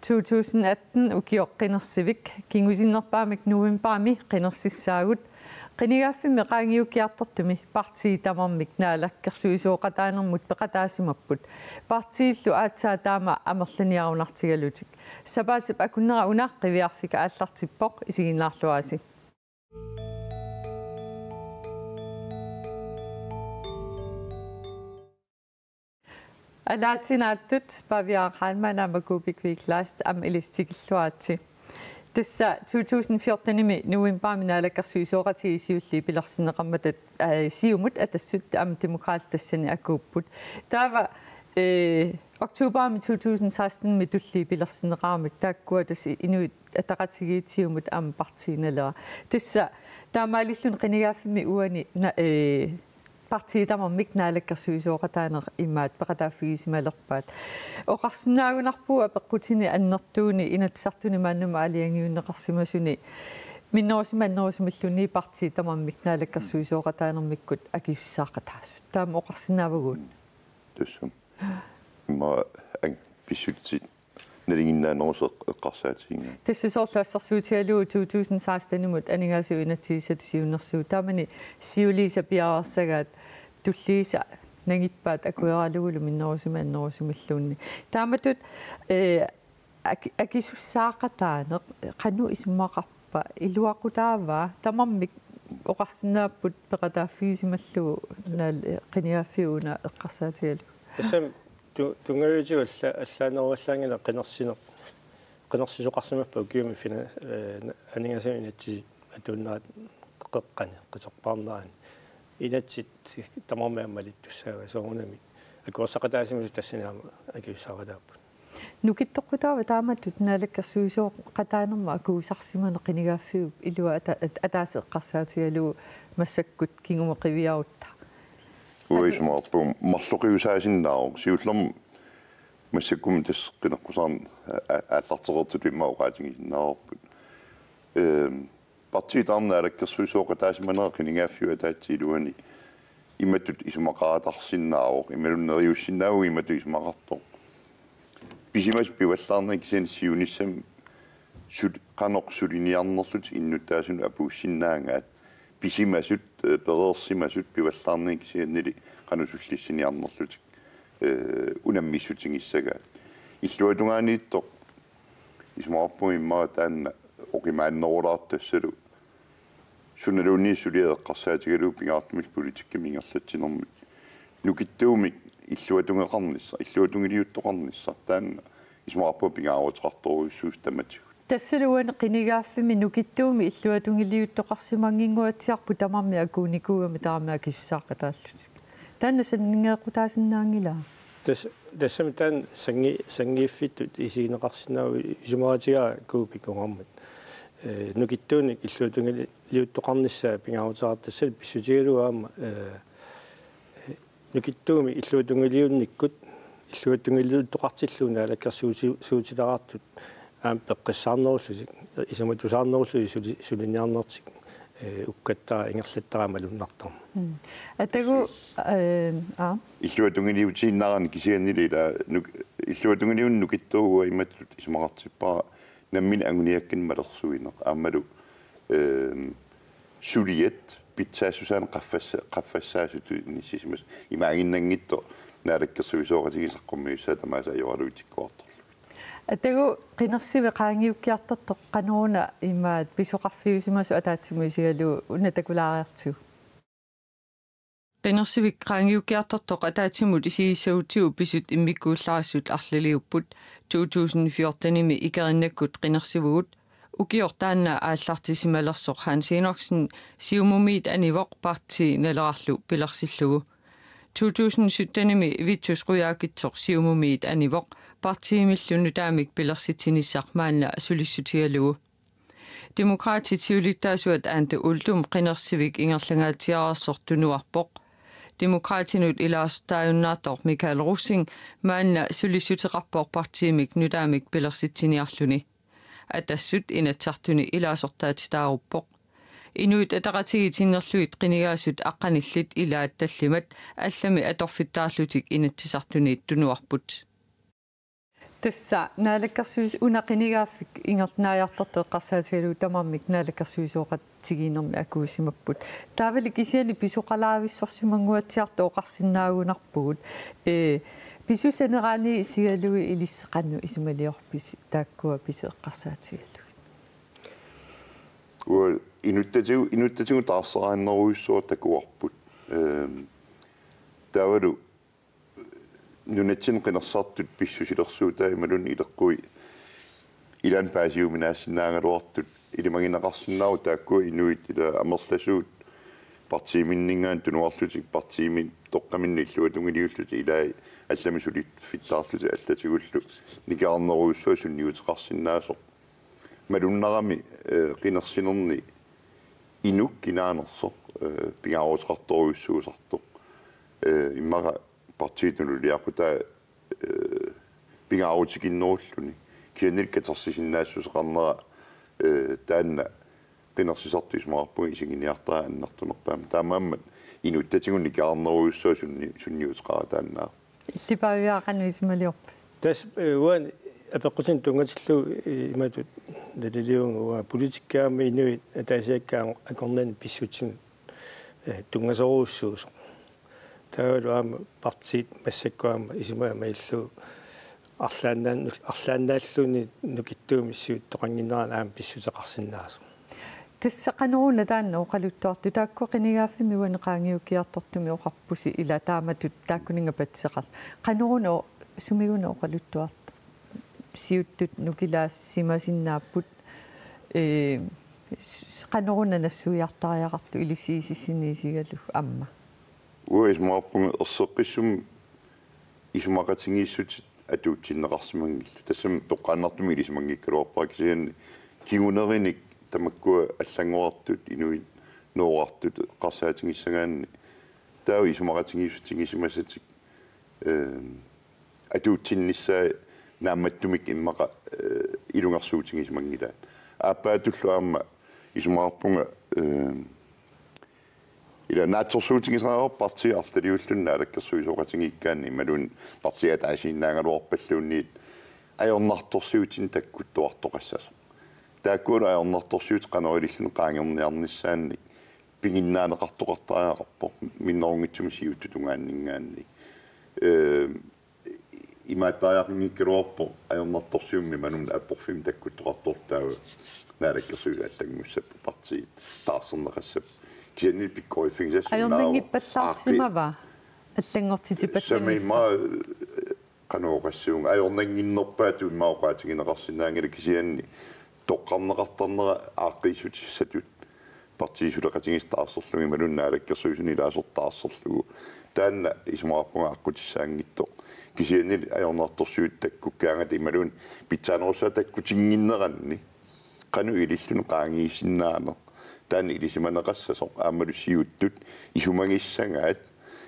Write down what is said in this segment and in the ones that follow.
2018 ukiokkinersivik kingusinnerpaamik novembermi qinersissaagut qinigaaffimme qaangiukiartortumi partiitamarmik naalakkersuisuoqataanermut peqataasimapput partiillu aatsaa taama amerliniarunartigalutik sapaatip akunnera unaaqqiviarfika aallartippoq isiginnaarluaasi alaatinaattut paviaqaanmaanaamakuupikviiklaast am elistikilluaatsi tassa 2014 novembermi naalakkersuisuoqatiisiulli pilersineqarmatat siumut atassut am demokraattassani akuupput taava oktobermi 2016 mitulli pilersineqarmik taakkua tas inuit ataqatigiitsiumut am partiinalera tassa taamaalillun qinigaaffimi uani partiitamarmik naalakkersuisuoqataaner immaat peqataaffigiisimalerpaat oqarsinaagunarpua peqqutini annertuuni inatsartuni maannuma aliangiunneqarsimasuni minnerusimalluni partiitamarmik naalakkersuisuoqataanermikkut akissussaaqataasut taama oqarsinaavuguun tussum imma pissultit nalinginaanерусеққарсаатигинга тассисоорлуассарсуутигалуу 2016-мут анигаасу инатсигисатусиуннэрсуу таамани сиулиса пиарарсагаат туллииса нагиппаат акуералугулу миннерусимааннерусимиллуунни тааматут акисуссаақатаанеқ қану исуммақарпа илуақутааваа тамармик оқарсинааппут пеқатааффигисималлугу наал қиниааффиуна эққарсаатигалу tungaluutigu allaaneruallaangina qinersisuqarsimappa ukiumi fina aningasami inatsi atuunnaat qeqqani qisorpaarnerani inatsit tamarmiamalittussaava soorunami akuorsaqataasimusu tassinaama akiussaqataappu nukittoqqutaava taamatut naalakkersuisuoqataanerma akuusarsimane qinigaafiu ilua ataaseqqarsaatigalu massakkut kingumeqiviarutta uismarpum marloqiusaasinnaaq siullerm massakkum tasqinneqqusarn aallarteqertut immaoqaatigisinnaarput partiitaarna alakkersuisuoqataasimaneqa qinigaafiu ataatsiluani imatut isumaqaatarsinnaaq imalunneriussinnaau imatu isumaqartoq pisimas pivallaarnik siunissam qanoq suliniarnerlut innutaasun apuussinnaangaat pisimasut pereersimasut pivallaarnik siannili qanusullissiniarnerlutik unammissutingissagaat illuatungaaniittoq ismaarpum immaa taanna oqimaannerulaartassalu sunnaluunniissuliaeqqarsaatigalu pingaartumil politikkamiingerlatsinermi nukittuumik illuatungeqarnissa illuatungiliuttoqarnissa taanna ismaarpum pingaaruteqartoruissuus tamatigu тассалуан qinigaaffimi nukittuumi illuatungiliuttoqarsimanginguatsiarpu tamarmi akuunikuugami taarmia kisusaaqataallutик таанна саннингеэқутаасиннаангила тассами таан сангииффиттут исигинеқарсинаагу исумаатига куупикунгаармат нукиттууник иллуатунгилиуттоқарниссаа пингаарутеқартассал писсутигалуаама нукиттууми иллуатунгилиунниккут иллуатунгилиуттоқартиллуuna алаккерсуутилараартут пеққиссаарнеруллусик исаматусаарнеруллуи сулиниарнертик уккаттаа ингерлаттарамалуннартарма атагу иллуатунгилиутииннаарани кисианнилила иллуатунгилиун нукиттуугуа иматтут исмақартиппара наммин ангуниаккин малерсуинеқ аамалу сулиет питсаасусаан qaffassaasut ниссисимас имаагиннангитто наалаккерсуисооратигисаққуммиуссаа тамааса ажоралуитиккуартор атагу qinерсиви qaangiukkiartortoq qanuuna имаат писоқарфигисимасу атаатсимуисигалу унатакулаариартигу qinерсивик qaangiukkiartortoq атаатсимут исигиссагутигу писут иммиккуулларассут арлилиуппут 2014-ими икериннаккут qinерсивугут укиортаанна ааллартисималерсоқ хансиноксен сиумумиит анивоқ парти налерарлу пилерсиллугу 2017-ими витсус quyaakitsoq siumumit anivoq partiimillunu taamik pilersitinissaarmaanna asuliссутигалугу demokraatitiulittaasuat aanta ullum qinersivik ingerlangaatiararsortunuarpoq demokraatinut ilaasutaajunnaartor Michael Russing maanna sulissuteqarpoq partiimik nutaamik pilersitiniarluni atassut inatsartuni ilaasortaatitaaruppoq inuit ataqatigitinnerluit qinigaasut aqqanillit ilaat tallimat allami atorfittaarlutik inatsisartuniit tunuarput Tässä naalakkarsuus unaqinigaafik ingertnaajartarteeqqarsaatigalu tamamik naalakkarsuusoqat tigiinermi akuusimapput taavalik isiani pisuqalaavissorsimanguatsiartu oqarsinnaagunarpugut pisusaneraani isigalui ilisseqannu isumaliorpis taakkua pisueqqarsaatigalu inuttatigu taassaraanneruissuat takuarput taavalu nunatsin qinersartut pissusilersuutaa imalun ileqqui ilan paasiuminaassinnaangaluartut ilimaginaqarsinnaaru taakkua inuit ila amerlasuut partiiminningaan tunuarlutik partiimin toqqaminni illuatungiliullut ilaa allamisulit fittaarluti allatигуллу никаарнеруйуссуа сунниутеқарсиннаасо малуннарами qinерсинерни инук кинаанерсо пингаарутеқарторуйуссуусарто иммара партиитнулиақута пингаарутикиннеруллуни кианил катерсисиннаассусеқарнера таанна qinерсисарту исмаарпуги исигиниартаа аннартунерпаама таамааммат инуттатигунни каарнеруйуссуа сунниутеқара тааннаа иллипавиаақану исмалиорп тас уан апеққутин тунгатиллу иматут далилиунгуа политиккаами инуит атаасиаккаа акорнан писсутсин тунгасоруussуус таавалуама партиит массаккуама исимаама иллу арлааннааллуни нукиттуумиссуут тоқангинеран аама писсутеқарсинаасу тассақанеруна таанна оқалуттуарту тааккуақинигааффими уанеқаангиуккиартортуми оқарпуси ила тааматут тааккунинга патсеқар қанеруна сумигуна оқалуттуарт сиуттут нукилаассимасиннааппут qanneruna nassuiartariaqartu ilisiisissiniisigallu amma уисмаарпунга ерсеққиссум исумақатингииссут атуутсиннеқарсимангилла тассам тоққааннартуми илисимангиккалуарпаа кисианни кигунериник тамаккуа аллангуартут инуит ноорартут қарсаатингиссагаанни таа исумақатингииссутингисимасатик атуутсинниссаа наамматтумик иммақа илунгарсуутингисимангилаат ааппаатуллуаама исумаарпунга ila naatsorsuutigisaraar parti artaliullunna alakkersuisoqatingikkaanni malun partiat aasiinnaangaluarpalluunniit ajornartorsuutin takkuttuartoqassas taakkuula ajornartorsuut qanorilluun qaangerniarnissaanni pinginnaaneqartoqartariaqarpo minnerungitsumi siuttutungaanningaanni имаатааяқингиккалуарпо ajornartorsuummi manun apporfim takkuttoqartortaava naalakkersuusaallangmussappu partiit taarserneqassap кианил пиккориффигсассунаа ajornangippallaarsимава аллангортитипаттанисса самима канооqaссуунга ajornanginnerpaatu имаоqaатигинеқарсинаангила кисианни тоққарнеқартарнера ааққиисутиссатут партиисулеқатингис таарсерлуги малуннаалаккерсуисуни лаасортаарсерлугу таанна исмаарпунга аққутиссаангитто кисианил ajornartorsuut таккуккаангат ималун питсаанерусаа таккутингиннеранни қану илиллуну qaangiissinnaane таани илисиманеқассасо аамалуссиуттут исумагиссангаат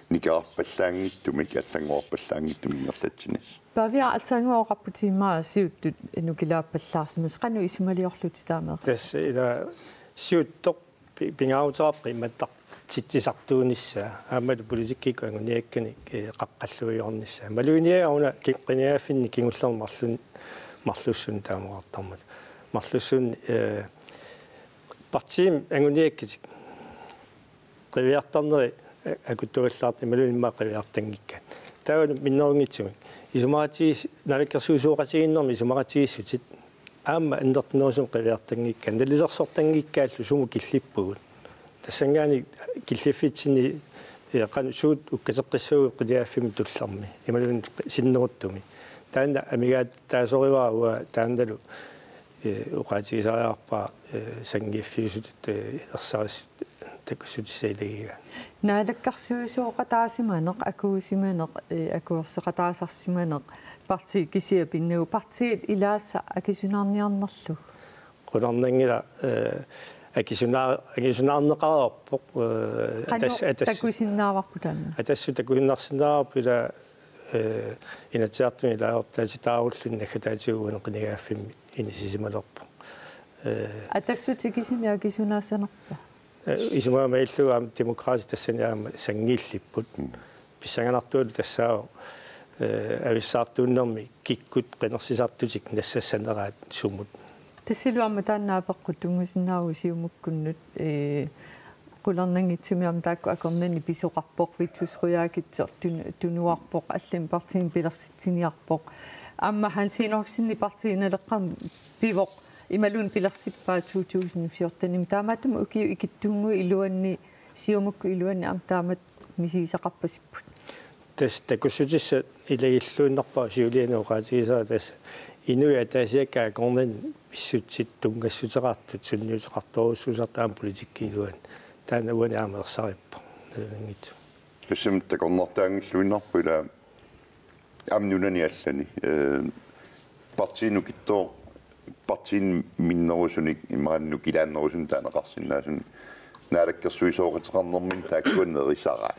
никаарпаллаангиттуми каллангуарпаллаангиттуми нерлатсинас павиа ацангуоқарпутимаа сиуттут нукилааппаллаарсимас қану исумалиорлути таамеэ тас ила сиуттоқ пингаутераппи иматтар титсисартуунisса аамалу политиккику ангуниаккани қаққаллуиорнisса малуиниа ауна киққиниааффинни кигуллермарлун марлуссун таамеқартармат марлуссун партиим ангуниаккит qivиартарнери акуттуаллаарти малуиммаа qivиартангикка таавал миннерунгитсуми исумаатигис налаккерсуусуоқатигиннерми исумаатигиссутит аама андертнерусум qivиартангикка налисерсортангиккааллу суму киллиппугут тассангаани киллиффитсини яқан суут уккасеққиссуу қилиааффими тулларми ималун синнеруттуми таана амигаат таасориваа уа таандалу уqaatigisariarpa sangiiffiusut ersaris takkussutissailagiga naalakkarsuisuoqataasimaneq akuusimaneq akuerseqataasarsimaneq parti kisia pinnu partiit ilaassa akisunarniarnerlu qunarnangila akisunaarneqarerpo takkusinnaarparputaanna atassu takkusinnaarsinnaarpula inatsiartumi laaortaasitaarullunna khataatiuguneqinigaaffinmi инисисималерпо атассутикисими акисунаассанерпа исумаама иллугаам демократи тассаниаама сангииллиппут писсанганартуалу тассаава ависсаартууннэрми киккут qinерсисартутик нассассанераат сумут тассилуарма тааннаапеққут тунгусиннаару сиумуккуннут qulernangitsimiam taakku akornani pisoqarpoq vitsусруяакитсер тунуарпоq аллим партиин пилерситсиниарпоq амма хансинорсинни партииналеққам пивоq ималун пилерсиппаа 2014 таамаатама укиу икиттуунгу илуанни сиумукку илуанни ам таамат мисисақарпасиппут тас такуссутисса илагиллуиннарпаа сиулианеоqaатигисаа тас инуи атаасиаккаа корнан писсутсит тунгассутераартут сунниусеқарторуссусартаам политиккиилуан таана уани аамерсариппа налангитсу писсим такорнартаангиллуиннарпула амнунани аллани партиину киттоо партиин миннерусуник имаанну килааннерусун таанеқарсиннаасун наалаккерсуисооритеқарнэрмин тааккуаннерисараа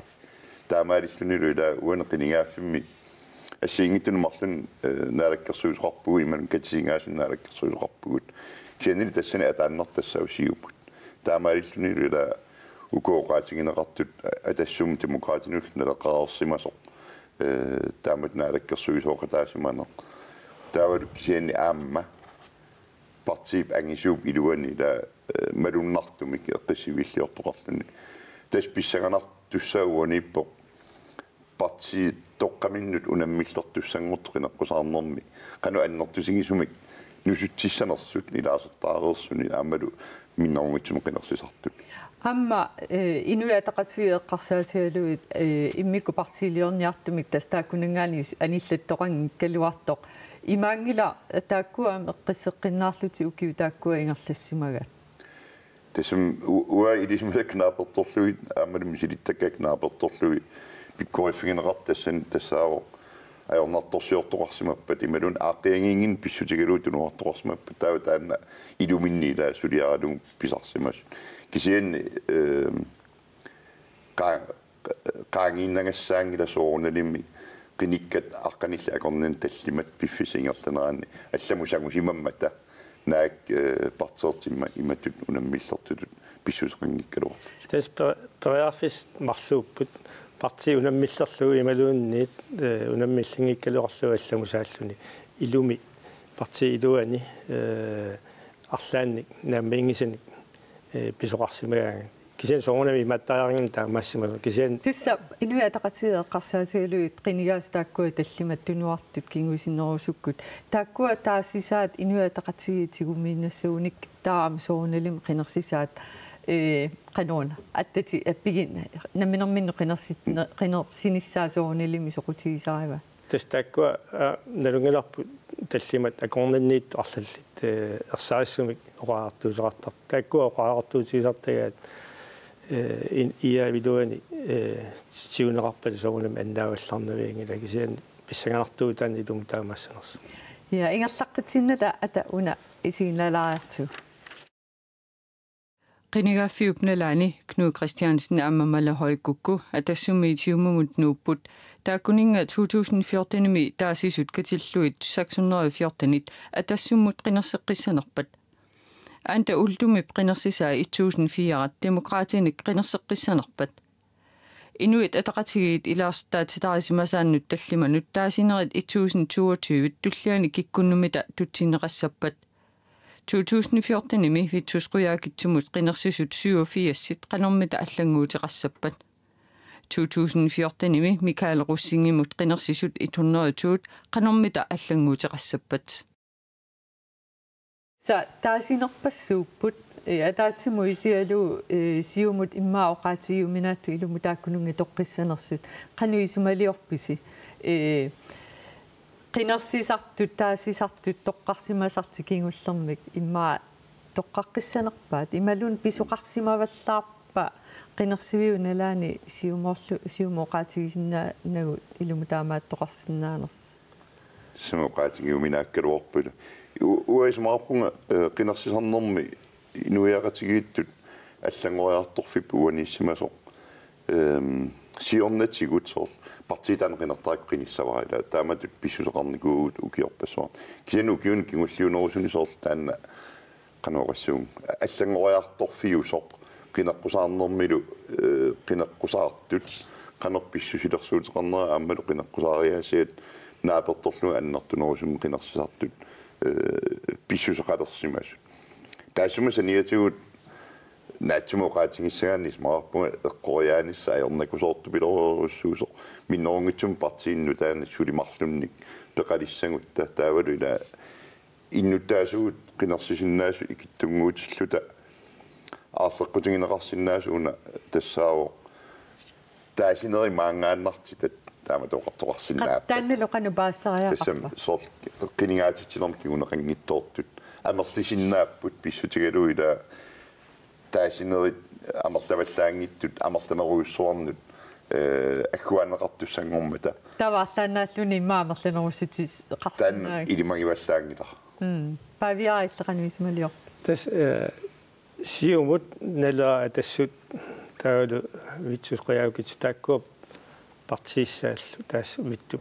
таамаалиллунилуила уанеқинигааффимми ассиингиттунумарлун наалаккерсуисоқарпугу иман катсингаасун наалаккерсуисоқарпугут кианили тассани атааннартассаусиуппут таамаалиллунилуила укооqaатигинеқартут атассум демократинуллунеқарерсимасо таамат наалаккерсуисооқатаасиманеқ таавалу кисиани аама партип ангисууп илуани ла малуннартумик эққисивиллиортоқарлуни тас писсаганартуссаагуаниппо парти тоққаминнут унаммиллертуссангортоқинеққусаарнэрми қану аннертусигисумик нусутсиссанерсут нилаасертаарерсуни аамалу миннерунгитсумеқинерсисартут амма инуятақатигеэққарсаатигалуит иммикку партилиорниартумик тастааккунангаани аниллаттоқангик калуартоқ имаангила тааккуам эққиссеққиннаарлути укиу тааккуа ингерлассимагаат тасум уа илисмакнааперторлуит аамалум силиттаккакнааперторлуи пиккориффигенеқартассан тассааво аёрнарторсиортоқарсимаппат ималун ааққиангингин писсутигалуут унуартоқарсимаппат таава таанна илуминнила сулиаралун писарсимас кисианни qaangiinnagassaangila soorunalimi qinikkat aqqanilla akornin tallimat piffisiingerlanerani allamusangusимаммата наак партсертимма иматут унаммиллертутут писсусеқангиккалуар тас периарфис марлууппут парти унаммиллерлугу ималуунниит унаммиллингиккалуарлугу алламусааллуни илуми парти илуани арлаанник нааммингисаник писоқарсимагаан кисиан соорунами иматтаарингин таамаассимаа кисиан тусса инуятақатигеэққарсаатигалуит қинигаас тааккуа таллимат тунуартут кингуисиннерусуккут тааккуа таасисаат инуятақатигитигумииннассууник таам сооруналим қинерсисаат qanuna attati appigin namminerminnu qinерсиниссаа сооруналими соқутигисарива тастааккуа налунгаларпу таллимат акорнанниит арлаллит ерсаариссумик оqaартуусеқартар тааккуа оqaартуутигисартагаат иа видуани сиунеқарпали соорунам аннаавалларнавиангила кисиан писсаганартуу таани илум таамаассанерс я ингерлаққитсинната ата уна исигналаариарту qinigaafiupnalaani Knud Christiansen ammamala hoikukku atassummiitiumumut nuupput taakkuninga 2014-imi taasisut katilluit 614-it atassumut qinerseqqissanerpat anta ultumip qinersisaa 1004-at demokraatinik qinerseqqissanerpat inuit ataqatigit ilaarsuttaatitaarisimasaannut tallimanut taasinerit 1022 tulliani kikkunnumita tutsineqassappat 2014-imi vitsusquyaakitsumut qinersisut 87-sit qanormita allanguutiqassappat 2014-imi Mikael Russingimut qinersisut 120 qanormita allanguutiqassappat sa taasinerpassuupput атаатсимуисиалу сиумут иммаоqaатигуминаатту илумутааккунунги тоққиссанерсут қануисумалиорписи qinерсисартут таасисартут тоққарсимасарти кингуллермик иммаа тоққаққиссанерпаат ималун писоқарсимаваллаарпа qinерсивиуналаани сиумооqaатигисиннаанагу илумутаамаат тоқарсинаанерс симооqaатигиуминааккалуорпула уаисмаарпунга qinерсисарнэрми инуяақатигииттут аллангориарторфип уаниссимасо сиорнатсигут соор партиитаан qinертаак qinissavaila тааматут писсусеқарникуугут укиорпассуар кисану киун кингуллиунерусуни соор таанна qanoqassuun аллангориарторфиусоқ qinеққусаарнэрмилу qinеққусаартут qanarpissusilersuuteqarnera aammalu qinaqqusaariaasiat naapertorlu annertunerusum qinarsisaartut pissuseqalersimasut taasuma saniatugut naatsumoqaatingissagannis mararpunga eqqoriaanissa ajornakusoortu pilerussuuso minnorungitsum partiinnu taanassulimarlunnik peqalissangutta taavalu ila innuttaasugut qinarsisinnaassu ikittunguutilluta aarleqqutigineqarsinnaasuuna tassaavo taasineri maangaannartit taama toqartoqarsinnaappa taannalo qanu baassariaqarpa tassam soor qinigaatitinermkiguneqanngittoortut amerlisinnaaput pissutigalu ila taasineri amerlavallaangittut amerlaneruissuarnut аккуанеқартуссангормата таваарлаанааллуни иммаамерланерусутис тан қарсинаа илимагиваллаангилар павиаиллеқануисмалиор тас сиумут нала тассут таалу витсусқиаагит тааккуп партииссааллу таас витту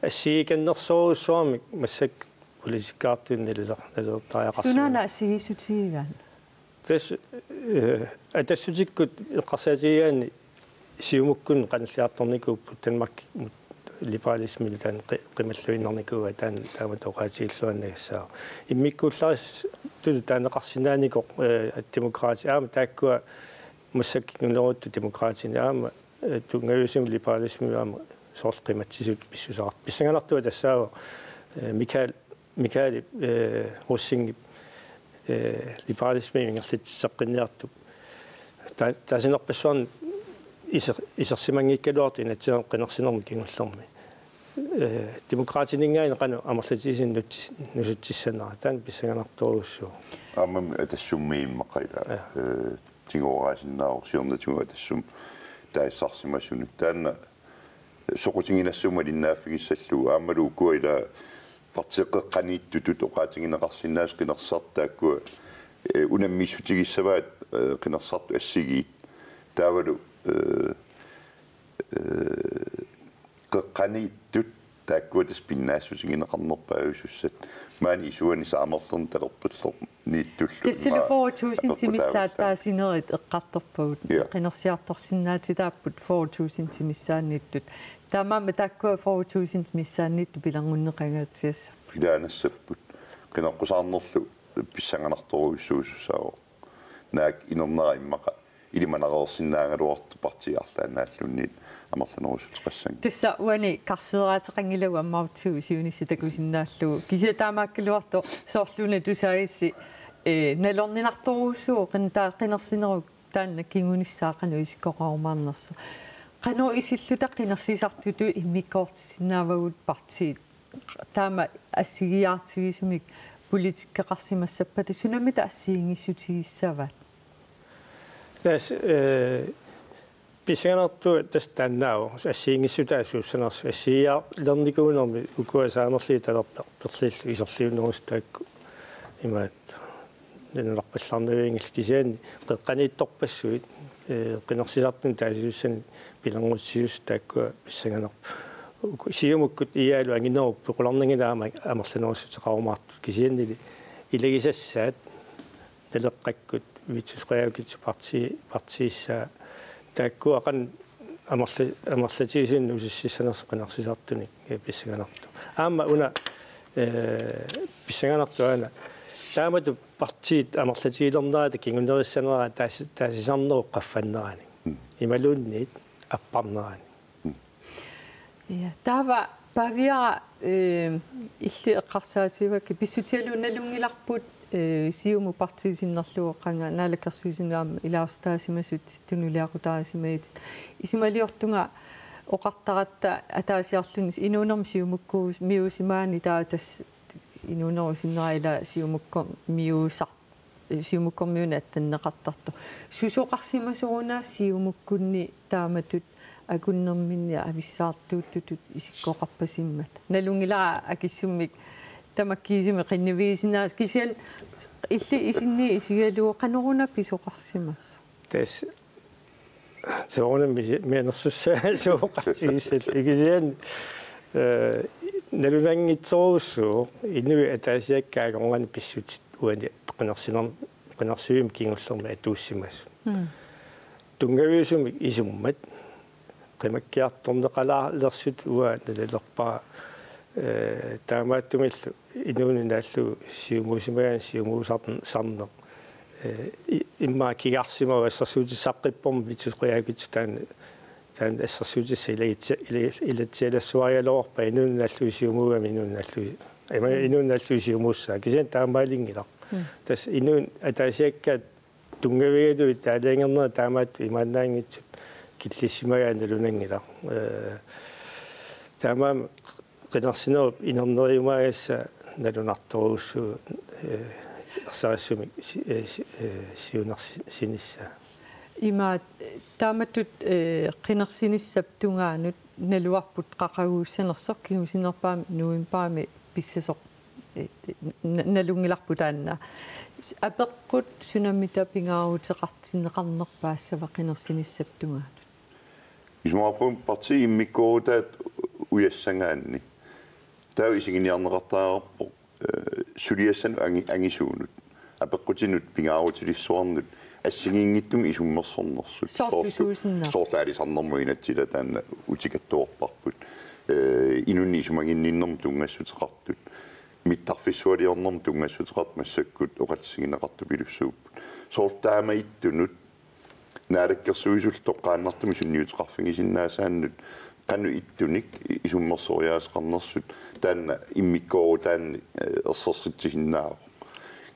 ассииканнерсоруссуармик массак политикаартуинналилер налертариақарсу сунаана ассигиссутигигаан тас атассутиккут эққарсаатигиаани сиумуккун қаналлиарторникууппут танмак либералисмил таан қималлуиннерникуа таан таамат оқаатигиллуаннагассаа иммиккуулларис тулу таанеқарсинаанико демократи аама тааккуа массаккигнулерутту демократини аама тунгависум либералисми аама соорл қиматсисут писсусаар писсанганартуа тассаава микаали руссинги либералисми ингерлитсеққинниартуп таасинерпассуарни исерсимангиккалуарт инатсиан қинерсинерми кингуллерми демократинингаани қану амерлатисин нусутсиссанаа таан писсаганарторуссуу аамам атассуммииммақайла тингораасиннаарсиорнатуга тассум таиссарсимасунут таанна соқутингинассума линнааффигиссаллуу аамалу укуила партиэққанииттутут оқаатингинеқарсинаас қинерсартааккуа унаммиссутигиссаваат қинерсарту ассигиит таавалу қеққанииттут тааккуатас пиннаассутигинеқарнерпаагусуссат маани исуани саамерлерн талерпаллер нииттуллу тасилу 4000 тимиссаат таасинерит эққарторпагут қинерсиарторсиннаати тааппут 4000 тимиссааниттут таамаама тааккуа 4000 тимиссаанитту пилангуннеқангаатсиасса пилаанассаппут қинеққусаарнерлу писсанганарторуиссуусусаава наак инернера иммақа илиманерерсиннаагалуарту партиарлаанааллунниит амерланерусутеқассанг тисса уани карсераатеқангилагу аммаутсуи сиуниситакусиннааллугу кисиатаамааккалуарто соорлуна тусаагисси налорнинарторуусуу қинтааққинерсинерук таанна кингуниссаақану исиккоқарумаарнерсу қано исиллута қинерсисартуту иммиккоортисиннаавагут партиит таама ассигиаартигисумик политиккеқарсимассаппата сунамита ассиингиссутигиссаваат тас писянарту тастаннаау ассиингиссутаасууссанерсу ассииа лерникуунерми укуасаамерли талерпер перлиллу исерлиунерус таакку имаат нэнларпалларнавиингил кисиани қеққаниитторпассуит қинерсисартун таасиуссани пилангуссиус тааккуа писсаганер сиумуккут иаалу ангинеруппу қуларнангилаама амерланерусутеқарумаарту кисианнили илагисассаат талеққаккут витсусқиагит партиисса таакку ақан амерлатигисин усиссанерс қинарсисартуник писсаганарту аама уна писсаганартуана таамату партиит амерлатигилернаата кингунериссанераа таасисарнеру қаффаннерани ималуунниит аппарнерани я тава павиа илли эққарсаативаки писсутиалуналунгиларпут сиуму партисиннерлуо қанга наалаккерсуисингаама илаустаасимасут тунулиақутаасимаит исималиортунга оқартаратта атаасиарлунис инуунерми сиумуккуус миусимаани таатас инуунерусиннерайла сиумуккор миусар сиумуккормиуна аттаннеқартарту сусоқарсимасуруна сиумуккунни тааматут акуннерминни ависсаартууттутут исиккоқарпасиммат налунгилаа акиссуммик тамаккиисуми қиннивиисинаас кисиан илли исинни исигалуу қанеруна писоқарсимаас тас соорнем менерсуссаа сооқартигиссал кисиан налунангитсоруссуу инуи атаасиаккаагонгани писсутит уани қинерсинер қинерсуим кингуллерми атууссимас тунгавиусумик исуммат qimаккиарторнеқалаалерсут уа налерпаа таамааттумиллу инуунinaаллу сиумуусимагаан сиумуусарн сарнеқ имма кигарсимава ассерсуутиссаққиппорм витсуқиаагит таан ассерсуутисса илатсиалассуариалоорпа инуунinaаллу сиумуугами инуунinaаллу сиумууссаа кисиан таамаалингилар тас инуун атаасиаккаат тунгавигалу таалаангернера таамаат имаанаангитсут киллиссимагаан налунангилар таамаам qinarsinerup inerneriyumaagasса nalunartoruussuu ersaasumik siunarsinissa ima taamatut qinarsinissap tungaanut naluarput qaqaguussanersorkimusinerpaami nuimpaami pissasoq nalungilarputaanna apeqqut sunamita pingaaruteqartinneqarnerpaassava qinarsinissap tungaanut ismaafun parti immikkoorutaat uyassangaanni taa isiginiarneqartaagarpo suliassan angisuunut apeqqutinut pingaarutilисsuarnut ассигингиттум исуммерсорнерсут соорлаалисарнэрмуинаттила таана утикаттуорпарпут инунни исумагинниннэрм тунгассутеқартут миттарфиссуалиорнэрм тунгассутеқарт массаккут оқатсигинеқарту пилуссууппут соорлтаама иттунут наалаккерсуисул тоққааннартуми сунниутеқарфигисиннаасааннут qanu ittunik isummersooriaasqarnersut taanna immikkoru taanni ersersitsisinnaaq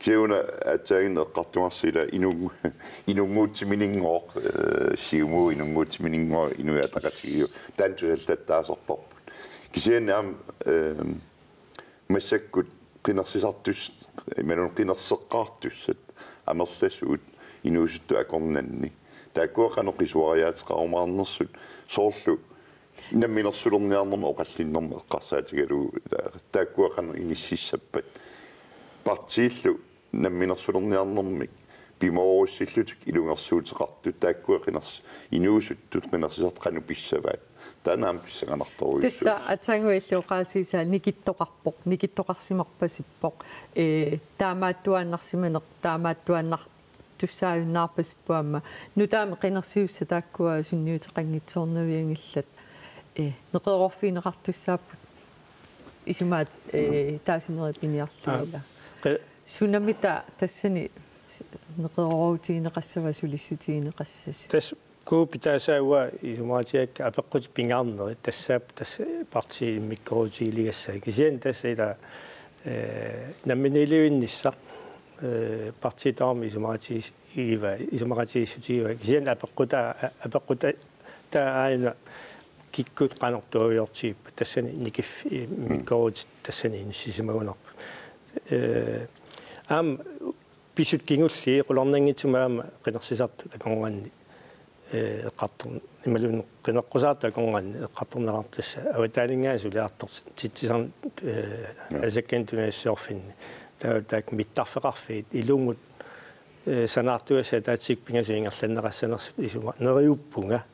kiuna ataagin eqqartuarsila inunguutsiminingoq siumu inunguutsiminingoq inuataqatigiu taantusallattaaserparput kisianaam massakkut qinersisartus imanun qinerseqqaartussat amerlasuut inuusuttu akornanni taakkuaqanoqisuariaatеқарумаарнерсут соорлу намминерсулерниарнерма оқаллиннерма эққарсаатигалу тааккуақану иниссиссаппат партииллу намминерсулерниарнермик пимооруссиллутик илунгерсуутеқарту тааккуақинерс инуусуттут қинерсисартқану писсаваат танаам писсаганарторуйссу тасса атсангуиллуоқаатигисаа никиттоқарсимарпасиппоқ таамааттуааннарсиманеқ таамааттуааннар туссааюннаарпасиппуамма нутаами қинерсиусса тааккуа сунниутеқангитсоорнавиангиллат неқерорфинеқартуссааппут исумаат таасинери пиниарлуила сунамита тассани неқерорутигинеқассава сулиссутигинеқассасу тас куупитаасаауа исумаатиакка апеққут пингаарнери тассаап тас парти миккорутигилигассаа кисиан тассила намминилуинниссақ партитаарми исумаатигиссутигива кисиан апеққута тааина киккут qanartuaviortiip тассани никиф миккорут тассани инсисимагунар ам писут кингулли qulornangitsumаама qinерсисарту таконгуанни эққартер ималун qinеққусаарту аконгуанни эққартернеқартасса аватаалингаасулиартор титсисарн асаккантунассеорфинни таак миттарфеқарфиит илунгут санаартуаса таатсик пингасуингерланнеқассанерс исума нериуппунга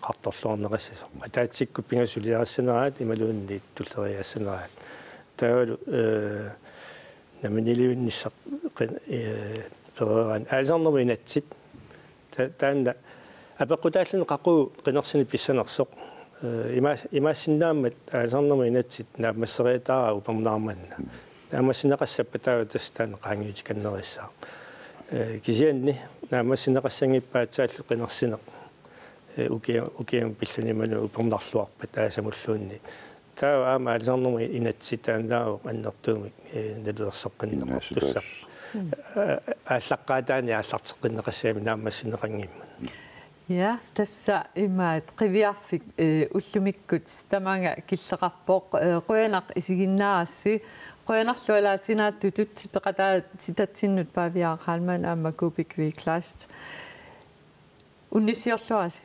qartorluarneqassasor ataatsikku pingasuliarassanaat imaluunni tulleriassanaat taavalu naminiliunnissaq pereraan aalsarnermu inatsit taanna apeqqutaallun qaqu qinersini pissanersoq imaasinnaammat aalsarnermu inatsit naamasseriataara upernaarmanna naamassineqassappa taavatas taana qaangiutikannerissaa kisianni naamassineqassangippaatsaаллу qinersineq ukiam pillunimanu upernerluarpat aasamulluunni taa aama aalsarnermu inatsitaannaau annertuumik naluersoqqinneqartussa ааllaqqaataani aallarteqqinneqassaami naammassineqangimman ja tassa imaat qiviarfik ullumikkut tamanga killeqarpoq quyanaq isiginnaarassi quyanarlualaatinaattu tutsi peqataa sitatsinnut paaviaaqaalman aamma kuupikvi klast unnisiorluasi